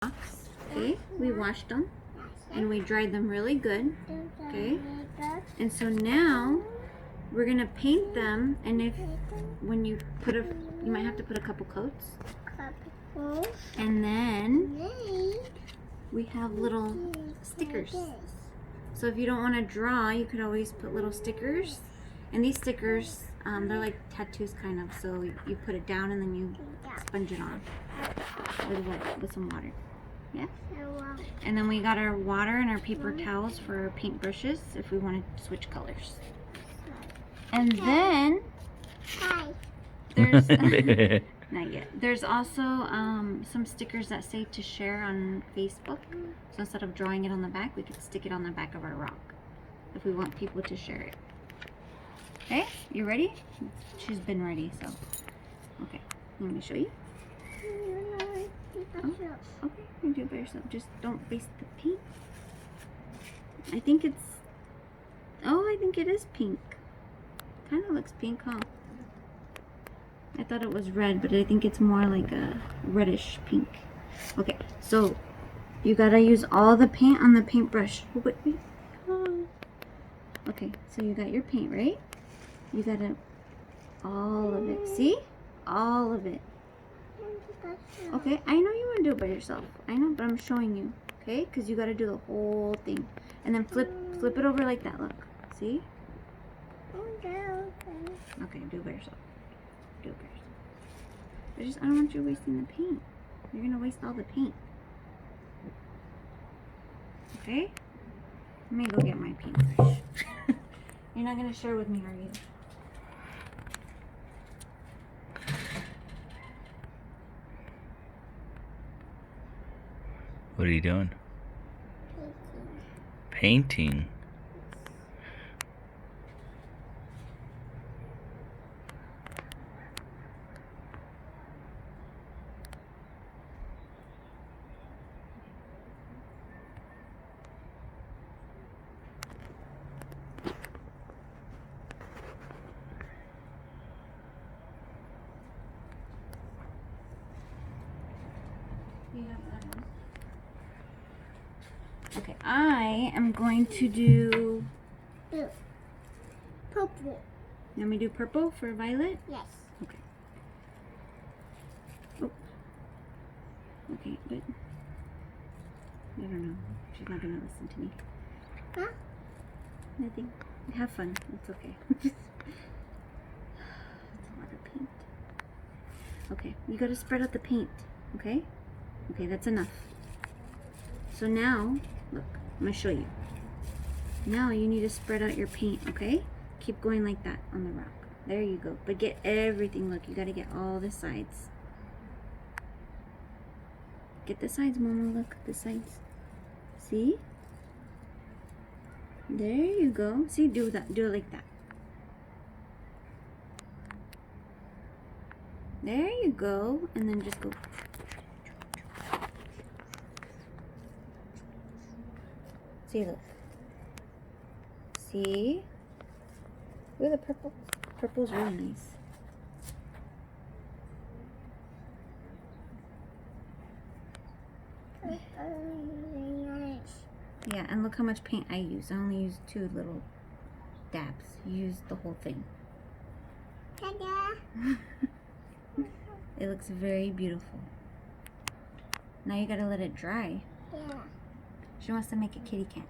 Okay, we washed them and we dried them really good. Okay, and so now we're gonna paint them, and when you put you might have to put a couple coats, and then we have little stickers. So if you don't want to draw, you could always put little stickers, and these stickers they're like tattoos kind of, so you put it down and then you sponge it on with some water. Yeah. And then we got our water and our paper towels for our paint brushes if we want to switch colors. And then there's not yet. There's also some stickers that say to share on Facebook. So instead of drawing it on the back, we could stick it on the back of our rock if we want people to share it. Okay, you ready? She's been ready, so okay. Let me show you. Oh, okay, you do it by yourself. Just don't waste the paint. I think it is pink. Kind of looks pink, huh? I thought it was red, but I think it's more like a reddish pink. Okay, so you gotta use all the paint on the paintbrush. Wait. Oh. Okay, so you got your paint, right? You gotta all of it. See? All of it. Okay, I know you want to do it by yourself. I know, but I'm showing you. Okay, because you gotta do the whole thing, and then flip it over like that. Look, see? Okay, do it by yourself. Do it by yourself. I don't want you wasting the paint. You're gonna waste all the paint. Okay? Let me go get my paintbrush. You're not gonna share with me, are you? What are you doing? Painting. Okay, I am going to do purple. You want me to do purple for Violet? Yes. Okay. Oh. Okay, but I don't know. She's not gonna listen to me. Huh? Nothing. Have fun. It's okay. It's a lot of paint. Okay, you gotta spread out the paint. Okay? Okay, that's enough. So now, look, I'm gonna show you. Now you need to spread out your paint, okay? Keep going like that on the rock. There you go. But get everything. Look, you gotta get all the sides. Get the sides, Mama. Look, the sides. See? There you go. See, do that. Do it like that. There you go. And then just go. See, look. See? Ooh, the purple. Purple's really nice. Yeah, and look how much paint I use. I only use 2 little dabs. You use the whole thing. Ta-da! It looks very beautiful. Now you gotta let it dry. Yeah. She wants to make a kitty cat.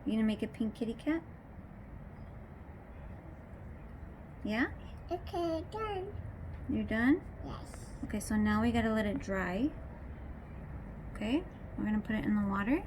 You gonna make a pink kitty cat? Yeah? Okay, done. You're done? Yes. Okay, so now we gotta let it dry. Okay, we're gonna put it in the water.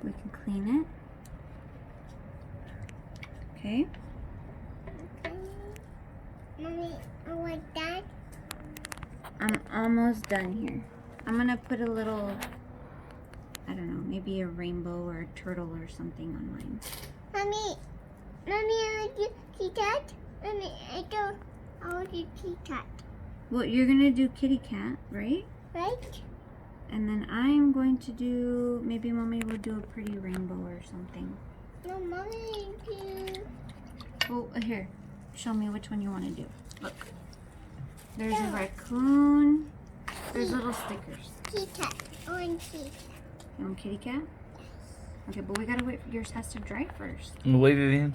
We can clean it. Okay. Okay. Mommy, I want that. I'm almost done here. I'm gonna put a little, I don't know, maybe a rainbow or a turtle or something on mine. Mommy, I want to see that. Mommy, I want to see that. Well, you're gonna do kitty cat, right? Right? And then I'm going to do, maybe Mommy will do a pretty rainbow or something. No, Mommy, do. Oh, here. Show me which one you want to do. Look. There's a raccoon. There's little stickers. See that. on kitty. You want kitty cat? Okay, but we gotta wait for yours has to dry first. Wait, Vivian.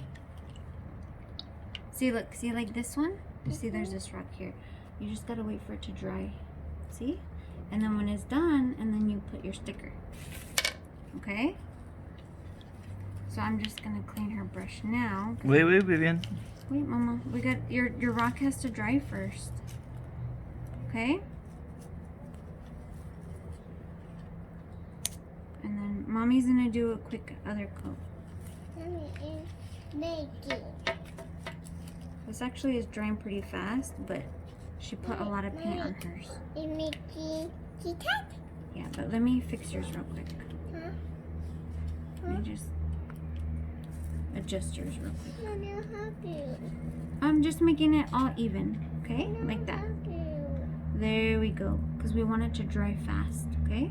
See, look, see like this one? You see there's this rock here. You just gotta wait for it to dry. See? And then when it's done, and then you put your sticker. Okay? So I'm just gonna clean her brush now. Wait, Vivian. Wait, Mama. We got your rock has to dry first. Okay? And then Mommy's gonna do a quick other coat. Mommy is making. This actually is drying pretty fast, but she put a lot of paint on hers. Is making kitty cat? Yeah, but let me fix yours real quick. Huh? Let me just adjust yours real quick. Mommy, I'll help you. I'm just making it all even, okay? Like that. I'll help you. There we go. Because we want it to dry fast, okay?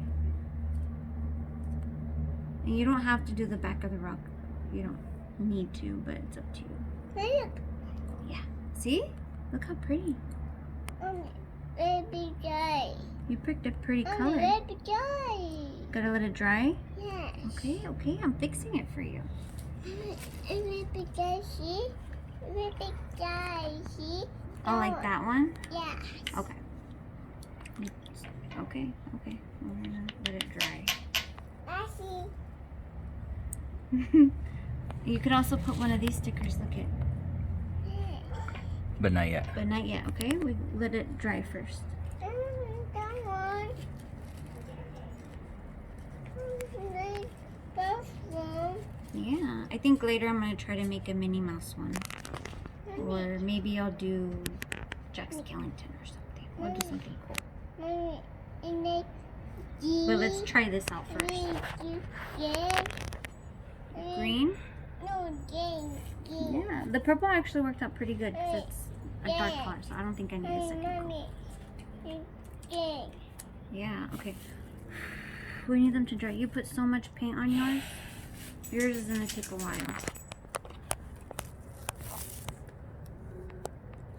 And you don't have to do the back of the rock. You don't need to, but it's up to you. Hey, look. Yeah. See? Look how pretty. Baby guy. You picked a pretty Mommy, color. baby guy. Gotta let it dry? Yes. Okay, I'm fixing it for you. Baby guy, see? Baby guy, see? Oh, like that one? Yeah. Okay. Okay. We're gonna let it dry. I see. You could also put one of these stickers, look at, But not yet. but not yet, okay? We let it dry first. That one. Bathroom. Yeah, I think later I'm gonna try to make a Minnie Mouse one. Or maybe I'll do Jack Skellington or something. We'll do something cool. Mommy, and make But let's try this out first. Yeah. Green? No, green. Yeah, the purple actually worked out pretty good because it's a dark Yeah. color, so I don't think I need a second coat. Mommy, green. Yeah, okay. We need them to dry. You put so much paint on yours. Yours is gonna take a while.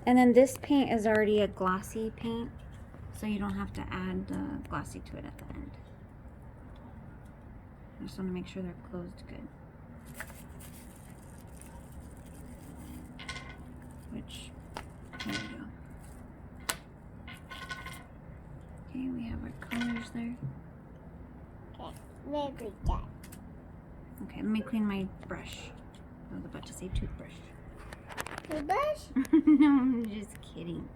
And then this paint is already a glossy paint, so you don't have to add the glossy to it at the end. I just want to make sure they're closed good. Which, here we go. Okay, we have our colors there. Baby guy. Okay, let me clean my brush. I was about to say toothbrush. Toothbrush? No, I'm just kidding.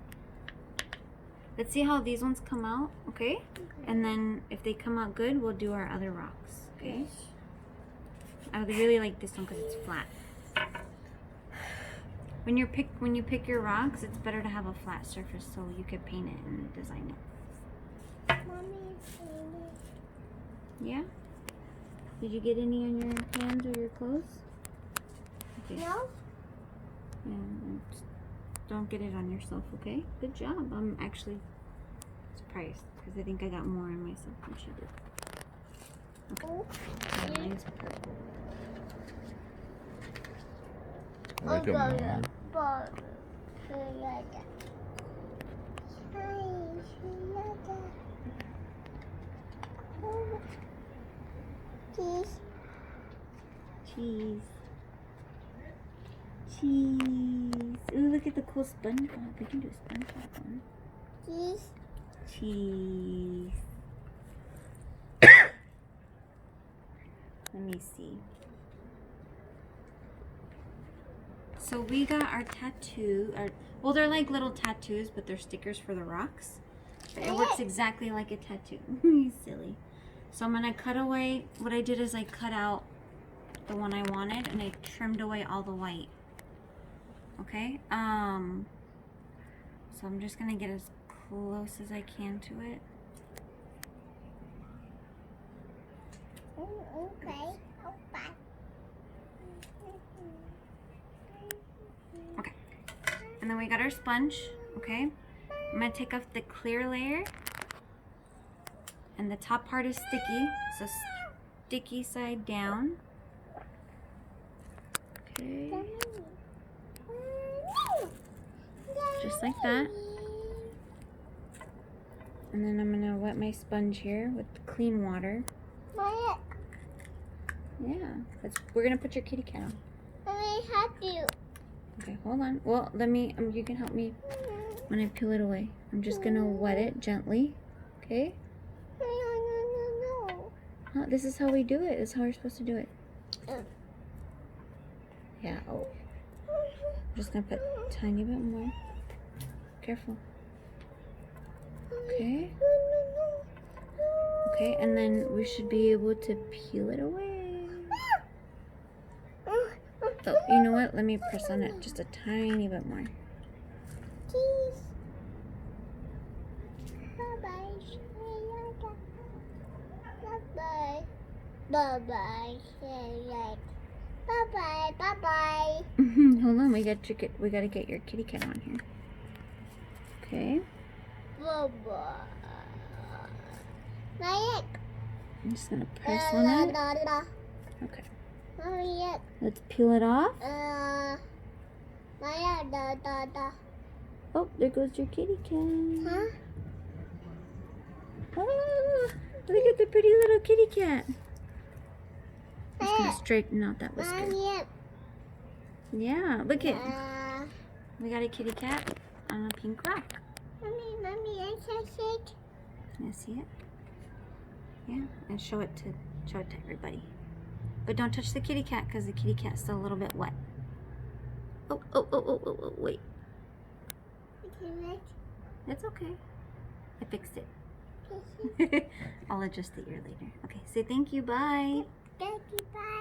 Let's see how these ones come out, okay? And then if they come out good, we'll do our other rocks, okay? I really like this one because it's flat. When you pick your rocks, it's better to have a flat surface so you can paint it and design it. Mommy, Yeah? Did you get any on your hands or your clothes? Okay. no? Yeah, and don't get it on yourself, okay? Good job. I'm actually surprised because I think I got more on myself than she did. Oh, Yeah, mine's purple. Look at Mom. Cheese. Cheese. Cheese. Ooh, look at the cool SpongeBob. We can do a SpongeBob one. Cheese. Cheese. Let me see. So we got our tattoo. Well, they're like little tattoos, but they're stickers for the rocks. But it works exactly like a tattoo. You silly. So I'm gonna cut away. What I did is I cut out the one I wanted, and I trimmed away all the white. Okay. So I'm just gonna get as close as I can to it. Okay. Okay. And then we got our sponge. Okay. I'm gonna take off the clear layer. And the top part is sticky, so sticky side down. Okay. Just like that. And then I'm gonna wet my sponge here with clean water. Mommy, Yeah, we're gonna put your kitty cat on. Mommy, have you? Okay, hold on. Well, let me, you can help me when I peel it away. I'm just gonna wet it gently, okay? No. Oh, this is how we do it. This is how we're supposed to do it. Yeah, oh. I'm just gonna put a tiny bit more. Careful. Okay. Okay, and then we should be able to peel it away. So, you know what? Let me press on it just a tiny bit more. Cheese. Bye-bye. Bye-bye. Bye-bye. Bye-bye. Bye-bye. Hold on, we gotta get your kitty cat on here. Okay. Bye-bye. My I'm just gonna press on it. Okay. Mommy, Let's peel it off. Oh, there goes your kitty cat. Huh? Oh, look at the pretty little kitty cat. I'm just gonna straighten out that whisker. Mommy, Yeah, look at. We got a kitty cat on a pink rock. Mommy, I can see it. Can you see it? Yeah, and show it to everybody. But don't touch the kitty cat because the kitty cat's still a little bit wet. Oh, wait. Okay, It's okay. I fixed it. I'll adjust the ear later. Okay, say thank you, bye. thank you, bye.